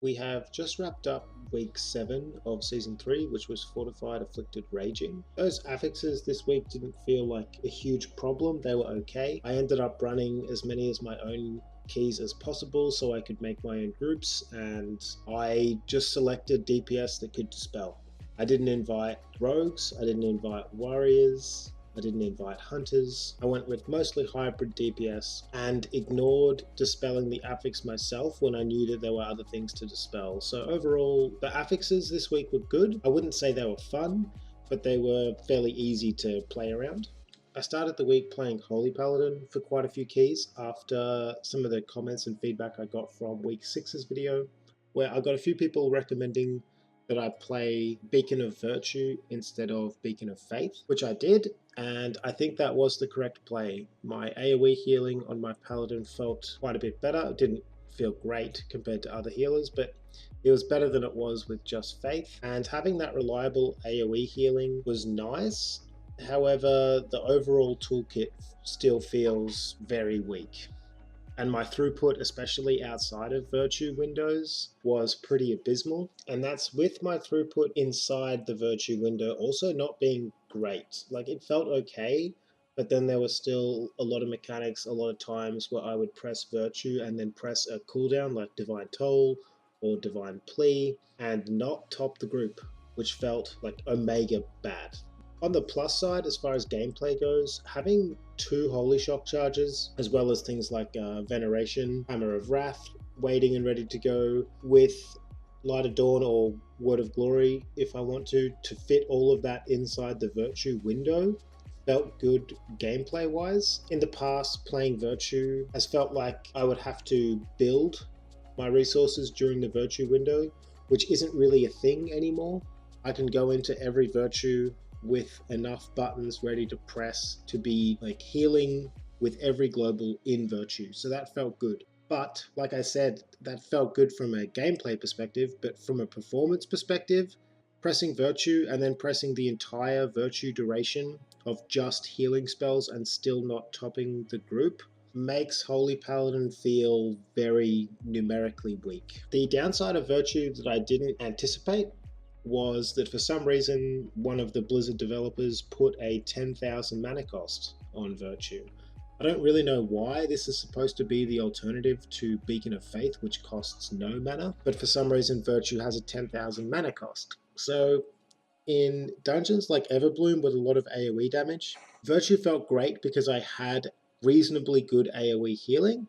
We have just wrapped up week 7 of season 3, which was Fortified Afflicted Raging. Those affixes this week didn't feel like a huge problem, they were okay. I ended up running as many as my own keys as possible so I could make my own groups, and I just selected DPS that could dispel. I didn't invite rogues, I didn't invite warriors, I didn't invite hunters. I went with mostly hybrid DPS and ignored dispelling the affix myself when I knew that there were other things to dispel. So overall, the affixes this week were good. I wouldn't say they were fun, but they were fairly easy to play around. I started the week playing Holy Paladin for quite a few keys after some of the comments and feedback I got from week 6's video, where I got a few people recommending that I play Beacon of Virtue instead of Beacon of Faith, which I did, and I think that was the correct play. My AoE healing on my Paladin felt quite a bit better. It didn't feel great compared to other healers, but it was better than it was with just Faith, and having that reliable AoE healing was nice. However, the overall toolkit still feels very weak, and my throughput, especially outside of Virtue windows, was pretty abysmal. And that's with my throughput inside the Virtue window also not being great. Like, it felt okay, but then there was still a lot of mechanics, a lot of times where I would press Virtue and then press a cooldown like Divine Toll or Divine Plea and not top the group, which felt like omega bad. On the plus side, as far as gameplay goes, having 2 Holy Shock charges, as well as things like Veneration, Hammer of Wrath, waiting and ready to go, with Light of Dawn or Word of Glory, if I want to fit all of that inside the Virtue window, felt good gameplay wise. In the past, playing Virtue has felt like I would have to build my resources during the Virtue window, which isn't really a thing anymore. I can go into every Virtue with enough buttons ready to press to be like healing with every global in Virtue. So that felt good. But like I said, that felt good from a gameplay perspective, but from a performance perspective, pressing Virtue and then pressing the entire Virtue duration of just healing spells and still not topping the group makes Holy Paladin feel very numerically weak. The downside of Virtue that I didn't anticipate was that for some reason one of the Blizzard developers put a 10,000 mana cost on Virtue. I don't really know why. This is supposed to be the alternative to Beacon of Faith, which costs no mana, but for some reason Virtue has a 10,000 mana cost. So in dungeons like Everbloom with a lot of AoE damage, Virtue felt great because I had reasonably good AoE healing,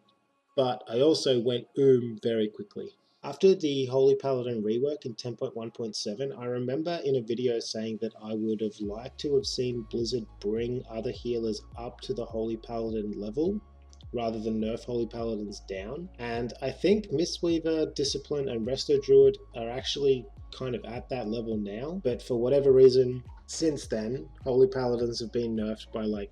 but I also went very quickly. After the Holy Paladin rework in 10.1.7, I remember in a video saying that I would have liked to have seen Blizzard bring other healers up to the Holy Paladin level rather than nerf Holy Paladins down. And I think Mistweaver, Discipline, and Resto Druid are actually kind of at that level now, but for whatever reason, since then, Holy Paladins have been nerfed by like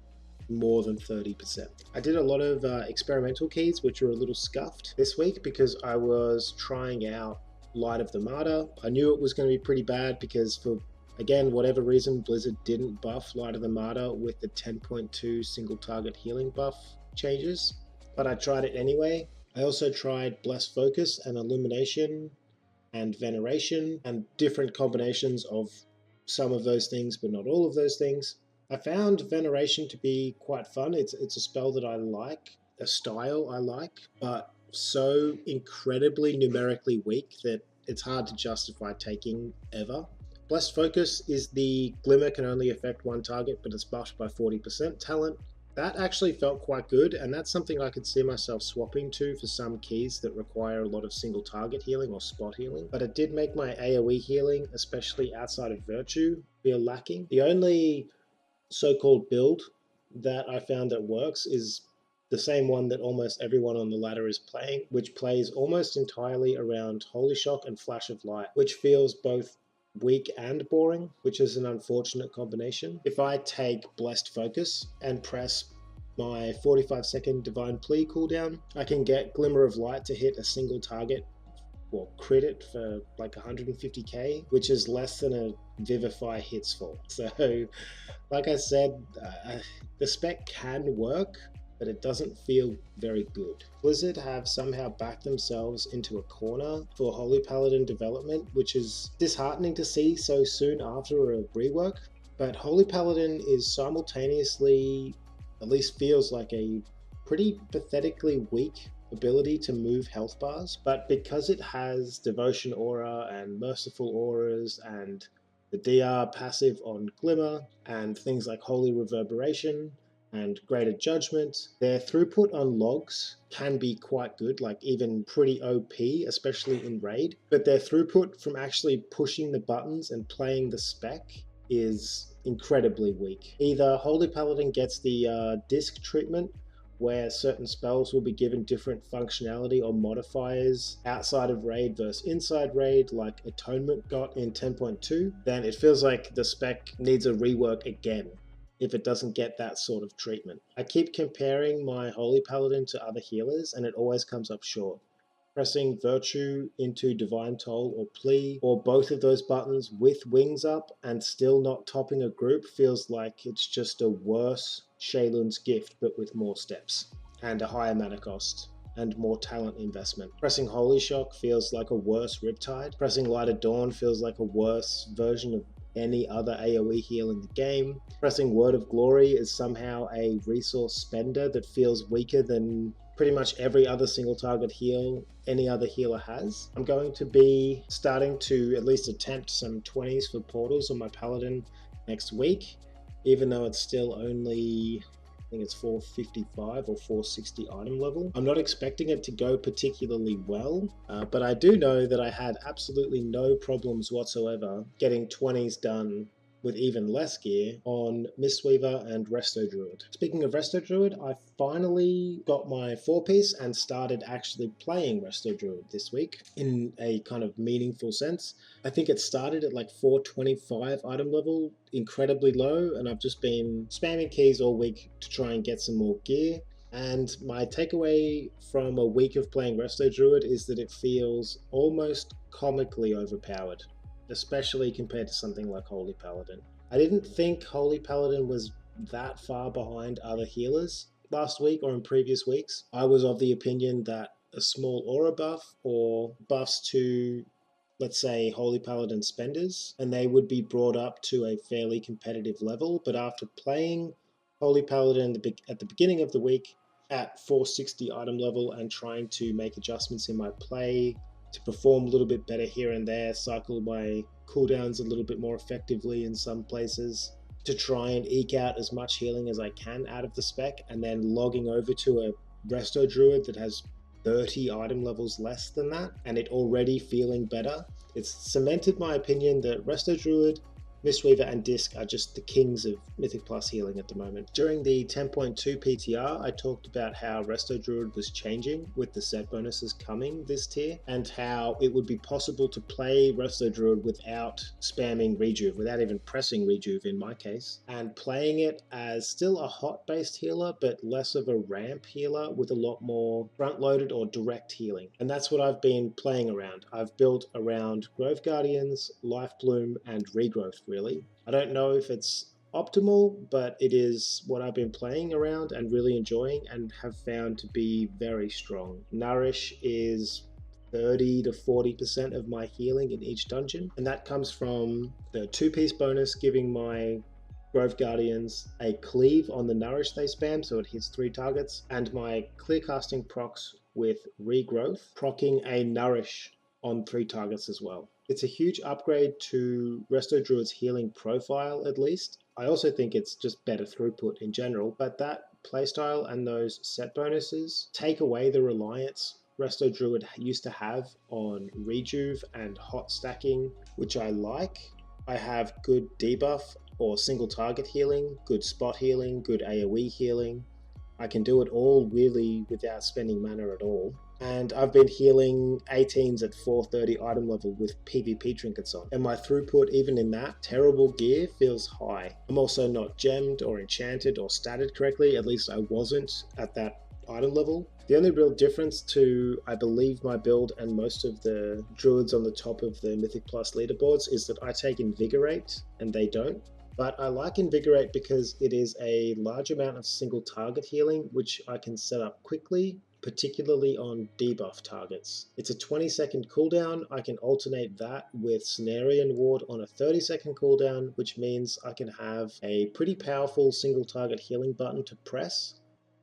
more than 30%. I did a lot of experimental keys, which were a little scuffed this week because I was trying out Light of the Martyr. I knew it was going to be pretty bad because for, again, whatever reason, Blizzard didn't buff Light of the Martyr with the 10.2 single target healing buff changes, but I tried it anyway. I also tried Blessed Focus and Illumination and Veneration and different combinations of some of those things, but not all of those things. I found Veneration to be quite fun. It's a spell that I like, a style I like, but so incredibly numerically weak that it's hard to justify taking ever. Blessed Focus is the Glimmer can only affect one target, but it's buffed by 40% talent. That actually felt quite good, and that's something I could see myself swapping to for some keys that require a lot of single target healing or spot healing. But it did make my AoE healing, especially outside of Virtue, feel lacking. The only so-called build that I found that works is the same one that almost everyone on the ladder is playing, which plays almost entirely around Holy Shock and Flash of Light, which feels both weak and boring, which is an unfortunate combination. If I take Blessed Focus and press my 45-second Divine Plea cooldown, I can get Glimmer of Light to hit a single target or crit it for like 150k, which is less than a Vivify hits for. So, like I said, the spec can work, but it doesn't feel very good. Blizzard have somehow backed themselves into a corner for Holy Paladin development, which is disheartening to see so soon after a rework. But Holy Paladin is simultaneously, at least feels like, a pretty pathetically weak ability to move health bars. But because it has Devotion Aura and Merciful Auras and the DR passive on Glimmer and things like Holy Reverberation and Greater Judgment, their throughput on logs can be quite good, like even pretty OP, especially in raid. But their throughput from actually pushing the buttons and playing the spec is incredibly weak. Either Holy Paladin gets the disc treatment, where certain spells will be given different functionality or modifiers outside of raid versus inside raid, like Atonement got in 10.2, then it feels like the spec needs a rework again if it doesn't get that sort of treatment. I keep comparing my Holy Paladin to other healers and it always comes up short. Pressing Virtue into Divine Toll or Plea, or both of those buttons with wings up and still not topping a group, feels like it's just a worse Shaylun's Gift but with more steps and a higher mana cost and more talent investment. Pressing Holy Shock feels like a worse Riptide. Pressing Light of Dawn feels like a worse version of any other AoE heal in the game. Pressing Word of Glory is somehow a resource spender that feels weaker than pretty much every other single target heal any other healer has. I'm going to be starting to at least attempt some 20s for portals on my Paladin next week, even though it's still only, I think it's 455 or 460 item level. I'm not expecting it to go particularly well, but I do know that I had absolutely no problems whatsoever getting 20s done with even less gear on Mistweaver and Resto Druid. Speaking of Resto Druid, I finally got my 4-piece and started actually playing Resto Druid this week in a kind of meaningful sense. I think it started at like 425 item level, incredibly low, and I've just been spamming keys all week to try and get some more gear. And my takeaway from a week of playing Resto Druid is that it feels almost comically overpowered, especially compared to something like Holy Paladin. I didn't think Holy Paladin was that far behind other healers last week or in previous weeks. I was of the opinion that a small aura buff or buffs to, let's say, Holy Paladin spenders, and they would be brought up to a fairly competitive level. But after playing Holy Paladin at the beginning of the week at 460 item level and trying to make adjustments in my play to perform a little bit better here and there, cycle my cooldowns a little bit more effectively in some places, to try and eke out as much healing as I can out of the spec, and then logging over to a Resto Druid that has 30 item levels less than that, and it already feeling better. It's cemented my opinion that Resto Druid, Mistweaver and Disc are just the kings of Mythic Plus healing at the moment. During the 10.2 PTR, I talked about how Resto Druid was changing with the set bonuses coming this tier, and how it would be possible to play Resto Druid without spamming Rejuv, without even pressing Rejuv in my case, and playing it as still a hot-based healer, but less of a ramp healer with a lot more front-loaded or direct healing. And that's what I've been playing around. I've built around Grove Guardians, Life Bloom, and Regrowth, really. I don't know if it's optimal, but it is what I've been playing around and really enjoying and have found to be very strong. Nourish is 30 to 40% of my healing in each dungeon, and that comes from the 2-piece bonus giving my Grove Guardians a cleave on the Nourish they spam, so it hits 3 targets, and my clear casting procs with Regrowth, proccing a Nourish on 3 targets as well. It's a huge upgrade to Resto Druid's healing profile, at least. I also think it's just better throughput in general, but that playstyle and those set bonuses take away the reliance Resto Druid used to have on Rejuv and hot stacking, which I like. I have good debuff or single target healing, good spot healing, good AoE healing. I can do it all really without spending mana at all. And I've been healing 18s at 430 item level with PvP trinkets on. And my throughput, even in that terrible gear, feels high. I'm also not gemmed or enchanted or statted correctly, at least I wasn't at that item level. The only real difference to, I believe, my build and most of the druids on the top of the Mythic Plus leaderboards is that I take Invigorate and they don't. But I like Invigorate because it is a large amount of single target healing, which I can set up quickly, particularly on debuff targets. It's a 20-second cooldown. I can alternate that with Cenarian Ward on a 30-second cooldown, which means I can have a pretty powerful single target healing button to press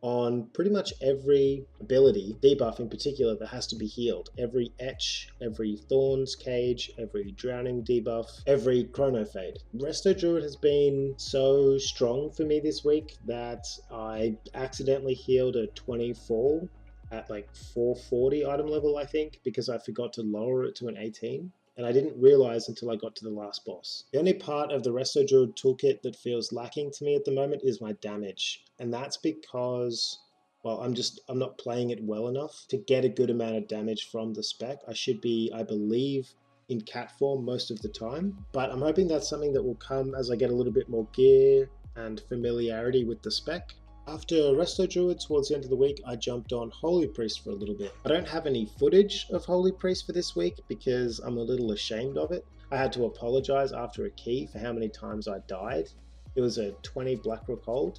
on pretty much every ability, debuff in particular, that has to be healed. Every Etch, every Thorns Cage, every Drowning debuff, every Chrono Fade. Resto Druid has been so strong for me this week that I accidentally healed a 24 at like 440 item level, I think, because I forgot to lower it to an 18. And I didn't realize until I got to the last boss. The only part of the Resto Druid toolkit that feels lacking to me at the moment is my damage. And that's because, well, I'm not playing it well enough to get a good amount of damage from the spec. I should be, I believe, in cat form most of the time. But I'm hoping that's something that will come as I get a little bit more gear and familiarity with the spec. After Resto Druid towards the end of the week, I jumped on Holy Priest for a little bit. I don't have any footage of Holy Priest for this week because I'm a little ashamed of it. I had to apologize after a key for how many times I died. It was a 20 Blackrock hold.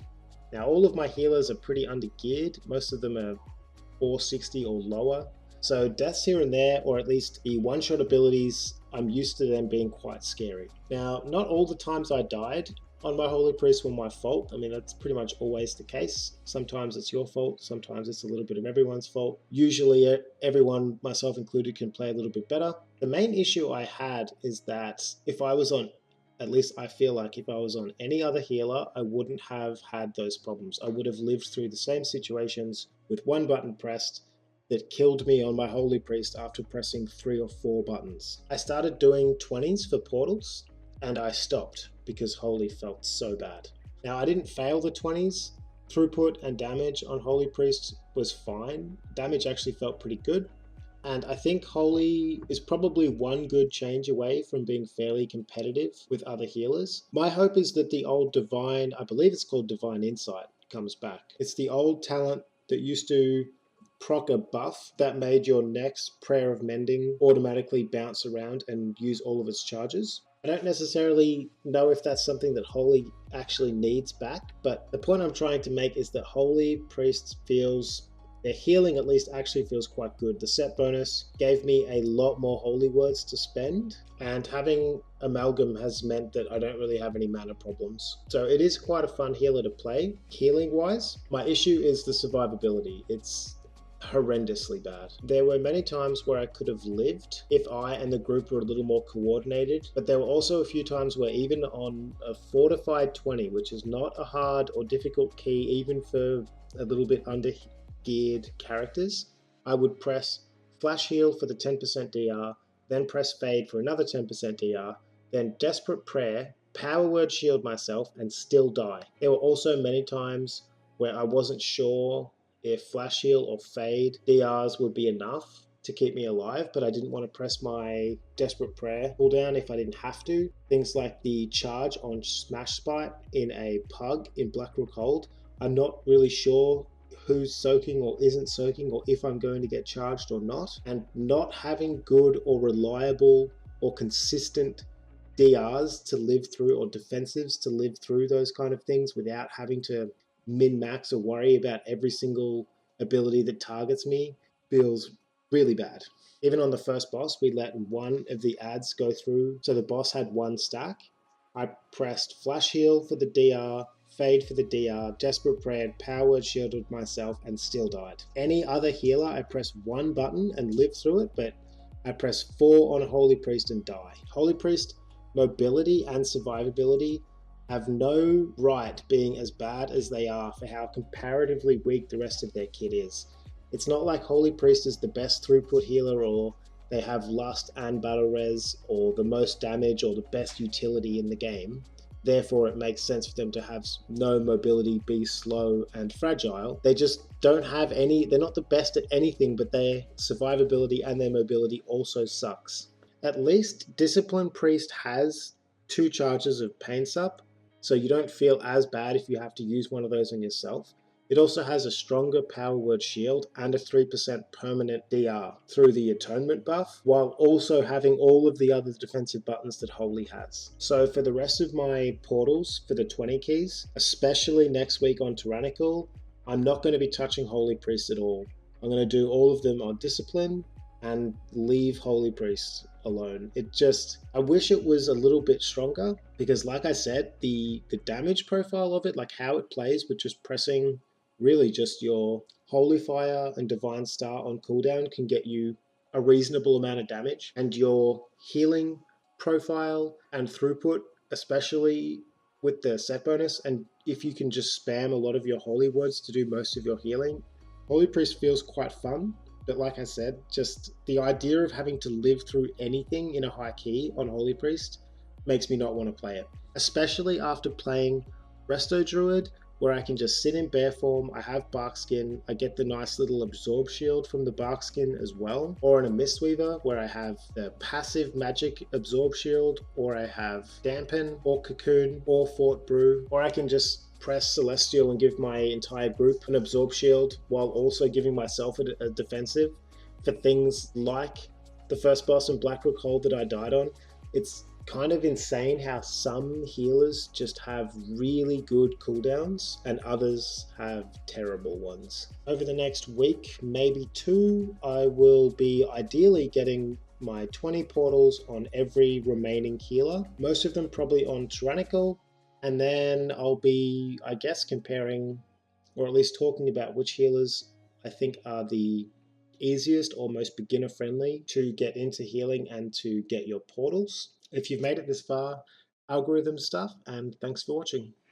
Now all of my healers are pretty under-geared. Most of them are 460 or lower. So deaths here and there, or at least the one-shot abilities, I'm used to them being quite scary. Now, not all the times I died on my Holy Priest were my fault. I mean, that's pretty much always the case. Sometimes it's your fault, sometimes it's a little bit of everyone's fault. Usually everyone, myself included, can play a little bit better. The main issue I had is that if I was on, at least I feel like if I was on any other healer, I wouldn't have had those problems. I would have lived through the same situations with one button pressed that killed me on my Holy Priest after pressing 3 or 4 buttons. I started doing 20s for portals, and I stopped because Holy felt so bad. Now, I didn't fail the 20s. Throughput and damage on Holy Priest was fine. Damage actually felt pretty good. And I think Holy is probably one good change away from being fairly competitive with other healers. My hope is that the old Divine, I believe it's called Divine Insight, comes back. It's the old talent that used to proc a buff that made your next Prayer of Mending automatically bounce around and use all of its charges. I don't necessarily know if that's something that Holy actually needs back, but the point I'm trying to make is that Holy Priest feels, their healing at least actually feels quite good. The set bonus gave me a lot more Holy Words to spend, and having Amalgam has meant that I don't really have any mana problems. So it is quite a fun healer to play, healing wise. My issue is the survivability. It's horrendously bad. There were many times where I could have lived if I and the group were a little more coordinated, but there were also a few times where even on a fortified 20, which is not a hard or difficult key even for a little bit under-geared characters, I would press Flash Heal for the 10% DR, then press Fade for another 10% DR, then Desperate Prayer, Power Word Shield myself, and still die. There were also many times where I wasn't sure if Flash Heal or Fade DRs would be enough to keep me alive, but I didn't want to press my Desperate Prayer cooldown if I didn't have to. Things like the charge on Smash Spite in a Pug in Blackrock Hold, I'm not really sure who's soaking or isn't soaking, or if I'm going to get charged or not, and not having good or reliable or consistent DRs to live through, or defensives to live through those kind of things without having to min-max or worry about every single ability that targets me feels really bad. Even on the first boss, we let one of the ads go through, so the boss had one stack. I pressed Flash Heal for the DR, Fade for the DR, Desperate Prayer, Power Word Shielded myself, and still died. Any other healer, I press one button and live through it, but I press 4 on a Holy Priest and die. Holy Priest, mobility and survivability have no right being as bad as they are for how comparatively weak the rest of their kit is. It's not like Holy Priest is the best throughput healer, or they have Lust and Battle Res, or the most damage, or the best utility in the game. Therefore, it makes sense for them to have no mobility, be slow and fragile. They just don't have any, they're not the best at anything, but their survivability and their mobility also sucks. At least Discipline Priest has 2 charges of Pain Sup, so you don't feel as bad if you have to use one of those on yourself. It also has a stronger power word shield and a 3% permanent DR through the atonement buff, while also having all of the other defensive buttons that Holy has. So for the rest of my portals, for the 20 keys, especially next week on Tyrannical, I'm not going to be touching Holy Priest at all. I'm going to do all of them on Discipline and leave Holy Priest alone. I wish it was a little bit stronger, because like I said, the damage profile of it, like how it plays with just pressing really just your Holy Fire and Divine Star on cooldown can get you a reasonable amount of damage, and your healing profile and throughput, especially with the set bonus, and if you can just spam a lot of your holy words to do most of your healing, Holy Priest feels quite fun. But like I said, just the idea of having to live through anything in a high key on Holy Priest makes me not want to play it, especially after playing Resto Druid, where I can just sit in bear form. I have bark skin, I get the nice little absorb shield from the bark skin as well, or in a Mistweaver where I have the passive magic absorb shield, or I have dampen or cocoon or fort brew, or I can just press celestial and give my entire group an absorb shield while also giving myself a defensive for things like the first boss in Blackrook Hold that I died on. It's kind of insane how some healers just have really good cooldowns and others have terrible ones. Over the next week, maybe two, I will be ideally getting my 20 portals on every remaining healer, most of them probably on Tyrannical, and then I'll be, I guess, comparing, or at least talking about which healers I think are the easiest or most beginner friendly to get into healing and to get your portals. If you've made it this far, algorithm stuff, and thanks for watching.